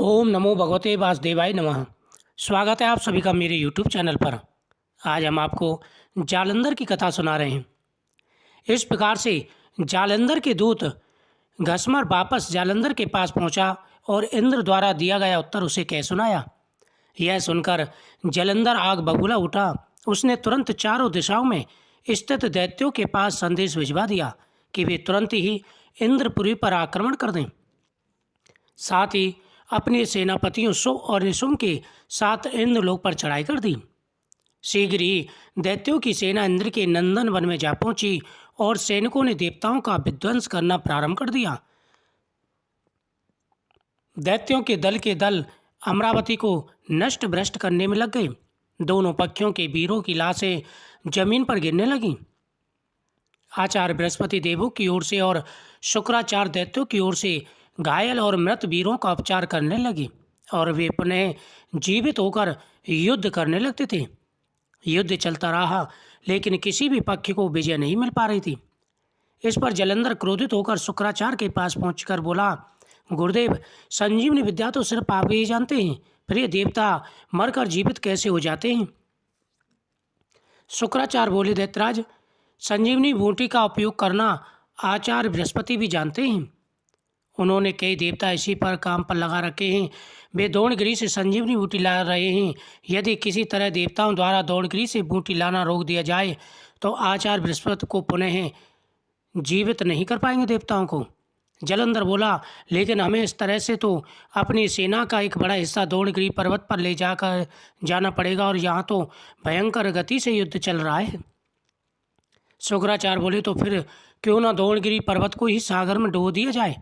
ओम नमो भगवते वासुदेवाय नमः। स्वागत है आप सभी का मेरे यूट्यूब चैनल पर। आज हम आपको जालंधर की कथा सुना रहे हैं। इस प्रकार से जालंधर के दूत घसमर वापस जालंधर के पास पहुंचा और इंद्र द्वारा दिया गया उत्तर उसे कह सुनाया। यह सुनकर जालंधर आग बबूला उठा। उसने तुरंत चारों दिशाओं में स्थित दैत्यों के पास संदेश भिजवा दिया कि वे तुरंत ही इंद्रपुरी पर आक्रमण कर दें। साथ ही अपने सेनापतियों शुभ और निशुम्भ के साथ इंद्रलोक पर चढ़ाई कर दी। शीघ्र ही दैत्यों की सेना इंद्र के नंदन वन में जा पहुंची और सैनिकों ने देवताओं का विध्वंस करना प्रारंभ कर दिया। दैत्यों के दल अमरावती को नष्ट भ्रष्ट करने में लग गए। दोनों पक्षों के वीरों की लाशें जमीन पर गिरने लगीं। आचार्य बृहस्पति देवों की ओर से और शुक्राचार्य दैत्यों की ओर से घायल और मृत वीरों का उपचार करने लगे और वे पुनः जीवित होकर युद्ध करने लगते थे। युद्ध चलता रहा, लेकिन किसी भी पक्ष को विजय नहीं मिल पा रही थी। इस पर जालंधर क्रोधित होकर शुक्राचार्य के पास पहुंचकर बोला, गुरुदेव, संजीवनी विद्या तो सिर्फ आप ही जानते हैं, फिर ये देवता मरकर जीवित कैसे हो जाते हैं? शुक्राचार्य बोले, दैत्यराज, संजीवनी बूटी का उपयोग करना आचार्य बृहस्पति भी जानते हैं। उन्होंने कई देवता इसी पर काम पर लगा रखे हैं। वे द्रोणगिरी से संजीवनी बूटी ला रहे हैं। यदि किसी तरह देवताओं द्वारा द्रोणगिरी से बूटी लाना रोक दिया जाए तो आचार्य बृहस्पति को पुनः जीवित नहीं कर पाएंगे देवताओं को। जालंधर बोला, लेकिन हमें इस तरह से तो अपनी सेना का एक बड़ा हिस्सा द्रोणगिरी पर्वत पर ले जाकर जाना पड़ेगा और यहाँ तो भयंकर गति से युद्ध चल रहा है। शुक्राचार्य बोले, तो फिर क्यों ना द्रोणगिरी पर्वत को ही सागर में डुबो दिया जाए।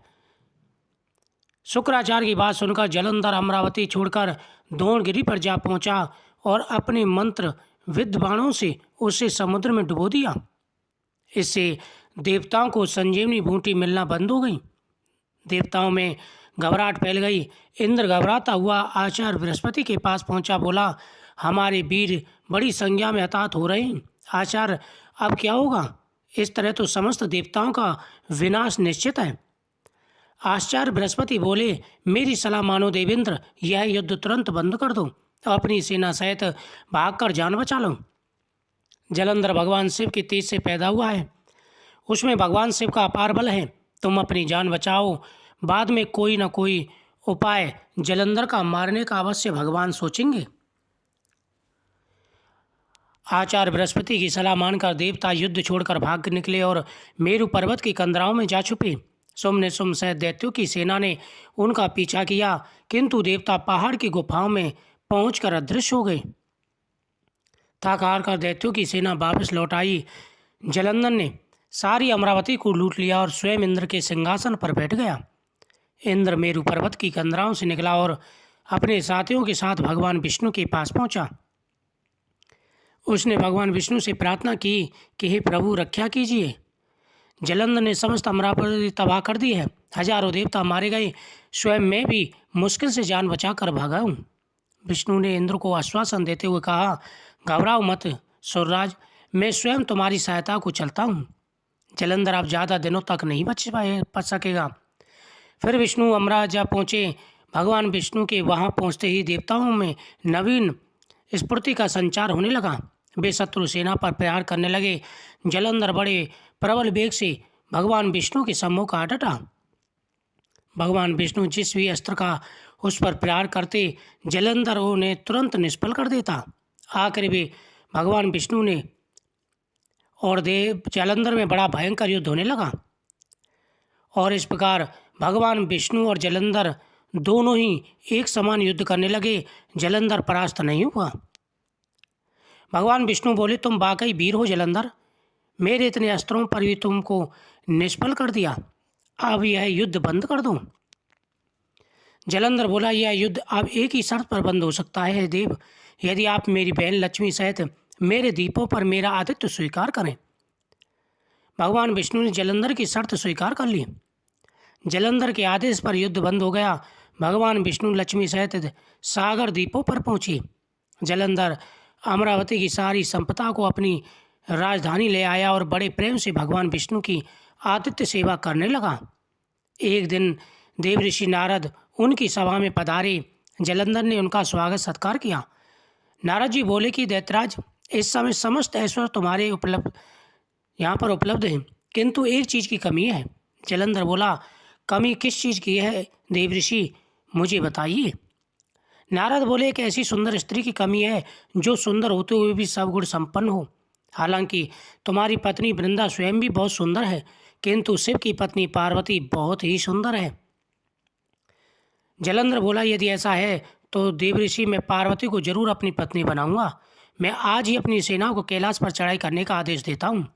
शुक्राचार्य की बात सुनकर जालंधर अमरावती छोड़कर द्रोणगिरी पर जा पहुंचा और अपने मंत्र विद्ध बाणों से उसे समुद्र में डुबो दिया। इससे देवताओं को संजीवनी बूटी मिलना बंद हो गई। देवताओं में घबराहट फैल गई। इंद्र घबराता हुआ आचार्य बृहस्पति के पास पहुंचा, बोला, हमारे वीर बड़ी संख्या में हताहत हो रहे हैं। आचार्य, अब क्या होगा? इस तरह तो समस्त देवताओं का विनाश निश्चित है। आचार्य बृहस्पति बोले, मेरी सलाह मानो देवेंद्र, यह युद्ध तुरंत बंद कर दो और अपनी सेना सहित भागकर जान बचा लो। जालंधर भगवान शिव के तेज से पैदा हुआ है, उसमें भगवान शिव का अपार बल है। तुम अपनी जान बचाओ, बाद में कोई न कोई उपाय जालंधर का मारने का अवश्य भगवान सोचेंगे। आचार्य बृहस्पति की सलाह मानकर देवता युद्ध छोड़कर भाग निकले और मेरु पर्वत की कंदराओं में जा छुपे। शुम्भ निशुम्भ सहित दैत्यों की सेना ने उनका पीछा किया, किंतु देवता पहाड़ की गुफाओं में पहुंचकर अदृश्य हो गए। थक हार कर दैत्यों की सेना वापस लौट आई। जालंधर ने सारी अमरावती को लूट लिया और स्वयं इंद्र के सिंहासन पर बैठ गया। इंद्र मेरु पर्वत की कंदराओं से निकला और अपने साथियों के साथ भगवान विष्णु के पास पहुंचा। उसने भगवान विष्णु से प्रार्थना की कि हे प्रभु, रक्षा कीजिए। जालंधर ने समस्त अमरावती तबाह कर दी है। हजारों देवता मारे गए, स्वयं मैं भी मुश्किल से जान बचा कर भागा हूँ। विष्णु ने इंद्र को आश्वासन देते हुए कहा, घबराओ मत सूर्यराज, मैं स्वयं तुम्हारी सहायता को चलता हूँ। जालंधर अब ज़्यादा दिनों तक नहीं बच सकेगा। फिर विष्णु अमरावती जा पहुँचे। भगवान विष्णु के वहाँ पहुँचते ही देवताओं में नवीन स्फूर्ति का संचार होने लगा। वे शत्रु सेना पर प्रहार करने लगे। जालंधर बड़े प्रबल वेग से भगवान विष्णु के सम्मुख आ डटा। भगवान विष्णु जिस भी अस्त्र का उस पर प्रहार करते, जालंधर उन्हें तुरंत निष्फल कर देता। आखिर वे भगवान विष्णु ने और देव जालंधर में बड़ा भयंकर युद्ध होने लगा और इस प्रकार भगवान विष्णु और जालंधर दोनों ही एक समान युद्ध करने लगे। जालंधर परास्त नहीं हुआ। भगवान विष्णु बोले, तुम वाकई वीर हो जालंधर, मेरे इतने अस्त्रों पर भी तुमको निष्फल कर दिया। अब यह युद्ध बंद कर दो। जालंधर बोला, यह युद्ध अब एक ही शर्त पर बंद हो सकता है देव, यदि आप मेरी बहन लक्ष्मी सहित मेरे दीपों पर मेरा आतिथ्य स्वीकार करें। भगवान विष्णु ने जालंधर की शर्त स्वीकार कर ली। जालंधर के आदेश पर युद्ध बंद हो गया। भगवान विष्णु लक्ष्मी सहित सागर दीपों पर पहुंचे। जालंधर अमरावती की सारी संपदा को अपनी राजधानी ले आया और बड़े प्रेम से भगवान विष्णु की आतिथ्य सेवा करने लगा। एक दिन देव ऋषि नारद उनकी सभा में पधारे। जलंधर ने उनका स्वागत सत्कार किया। नारद जी बोले कि दैत्यराज, इस समय समस्त ऐश्वर्य तुम्हारे यहाँ पर उपलब्ध है, किंतु एक चीज़ की कमी है। जलंधर बोला, कमी किस चीज़ की है देवऋषि, मुझे बताइए। नारद बोले, एक ऐसी सुंदर स्त्री की कमी है जो सुंदर होते हुए भी सब गुण संपन्न हो। हालांकि तुम्हारी पत्नी वृंदा स्वयं भी बहुत सुंदर है, किंतु शिव की पत्नी पार्वती बहुत ही सुंदर है। जलंधर बोला, यदि ऐसा है तो देवऋषि, मैं पार्वती को जरूर अपनी पत्नी बनाऊंगा। मैं आज ही अपनी सेनाओं को कैलाश पर चढ़ाई करने का आदेश देता हूँ।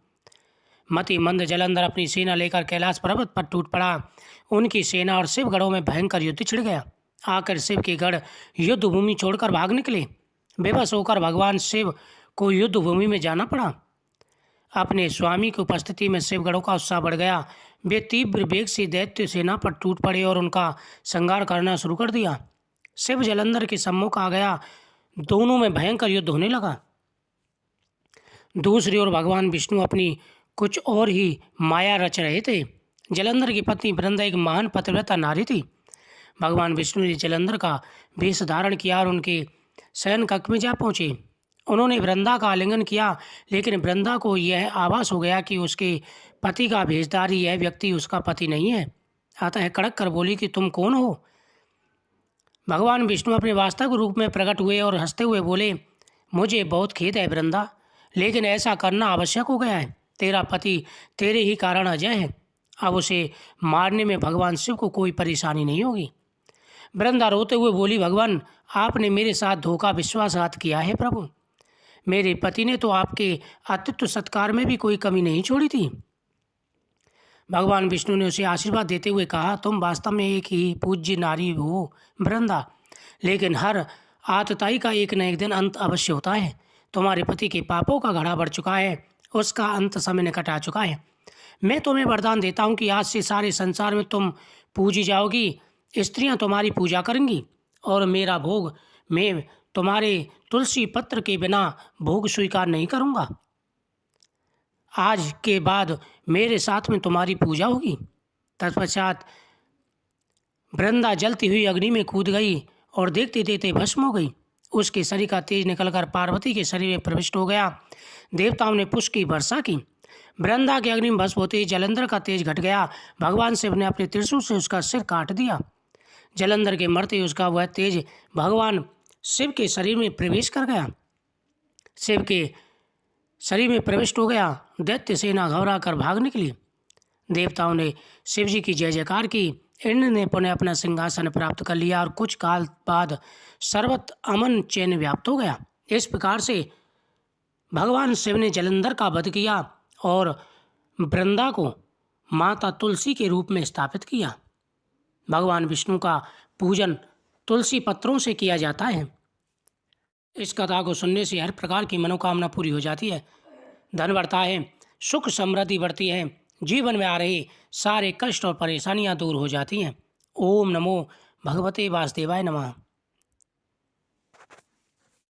मति मंद जलंधर अपनी सेना लेकर कैलाश पर्वत पर टूट पड़ा। उनकी सेना और शिवगढ़ों में भयंकर युद्ध छिड़ गया। आकर शिव के गढ़ युद्ध भूमि छोड़कर भाग निकले। बेबस होकर भगवान शिव को युद्ध भूमि में जाना पड़ा। अपने स्वामी की उपस्थिति में शिवगढ़ों का उत्साह बढ़ गया। वे तीव्र वेग से दैत्य सेना पर टूट पड़े और उनका संहार करना शुरू कर दिया। शिव जलंधर के सम्मुख आ गया। दोनों में भयंकर युद्ध होने लगा। दूसरी ओर भगवान विष्णु अपनी कुछ और ही माया रच रहे थे। जलंधर की पत्नी वृंदा एक महान पतिव्रता नारी थी। भगवान विष्णु ने जलंधर का वेश धारण किया और उनके शयन कक्ष में जा पहुँचे। उन्होंने वृंदा का आलिंगन किया, लेकिन वृंदा को यह आभास हो गया कि उसके पति का भेषधारी यह व्यक्ति उसका पति नहीं है। अतः कड़क कर बोली कि तुम कौन हो। भगवान विष्णु अपने वास्तविक रूप में प्रकट हुए और हंसते हुए बोले, मुझे बहुत खेद है वृंदा, लेकिन ऐसा करना आवश्यक हो गया है। तेरा पति तेरे ही कारण अजय है। अब उसे मारने में भगवान शिव को कोई परेशानी नहीं होगी। वृंदा रोते हुए बोली, भगवान, आपने मेरे साथ धोखा विश्वासघात किया है प्रभु। मेरे पति ने तो आपके आतिथ्य सत्कार में भी कोई कमी नहीं छोड़ी थी। भगवान विष्णु ने उसे आशीर्वाद देते हुए कहा, तुम वास्तव में एक ही पूज्य नारी हो वृंदा, लेकिन हर आतताई का एक न एक दिन अंत अवश्य होता है। तुम्हारे पति के पापों का घड़ा बढ़ चुका है, उसका अंत समय निकट आ चुका है। मैं तुम्हें वरदान देता हूँ कि आज से सारे संसार में तुम पूजी जाओगी। स्त्रियां तुम्हारी पूजा करेंगी और मेरा भोग मैं तुम्हारे तुलसी पत्र के बिना भोग स्वीकार नहीं करूँगा। आज के बाद मेरे साथ में तुम्हारी पूजा होगी। तत्पश्चात वृंदा जलती हुई अग्नि में कूद गई और देखते देखते भस्म हो गई। उसके शरीर का तेज निकलकर पार्वती के शरीर में प्रविष्ट हो गया। देवताओं ने पुष्प की वर्षा की। वृंदा के अग्नि में भस्म होते ही जलंधर का तेज घट गया। भगवान शिव ने अपने त्रिशूल से उसका सिर काट दिया। जलंधर के मरते उसका वह तेज भगवान शिव के शरीर में प्रवेश कर गया। शिव के शरीर में प्रविष्ट हो गया। दैत्य सेना घबरा कर भाग निकली। देवताओं ने शिव जी की जय जयकार की। इंद्र ने पुनः अपना सिंहासन प्राप्त कर लिया और कुछ काल बाद सर्वत्र अमन चैन व्याप्त हो गया। इस प्रकार से भगवान शिव ने जलंधर का वध किया और वृंदा को माता तुलसी के रूप में स्थापित किया। भगवान विष्णु का पूजन तुलसी पत्रों से किया जाता है। इस कथा को सुनने से हर प्रकार की मनोकामना पूरी हो जाती है, धन बढ़ता है, सुख समृद्धि बढ़ती है, जीवन में आ रहे सारे कष्ट और परेशानियां दूर हो जाती हैं। ओम नमो भगवते वासुदेवाय नमः।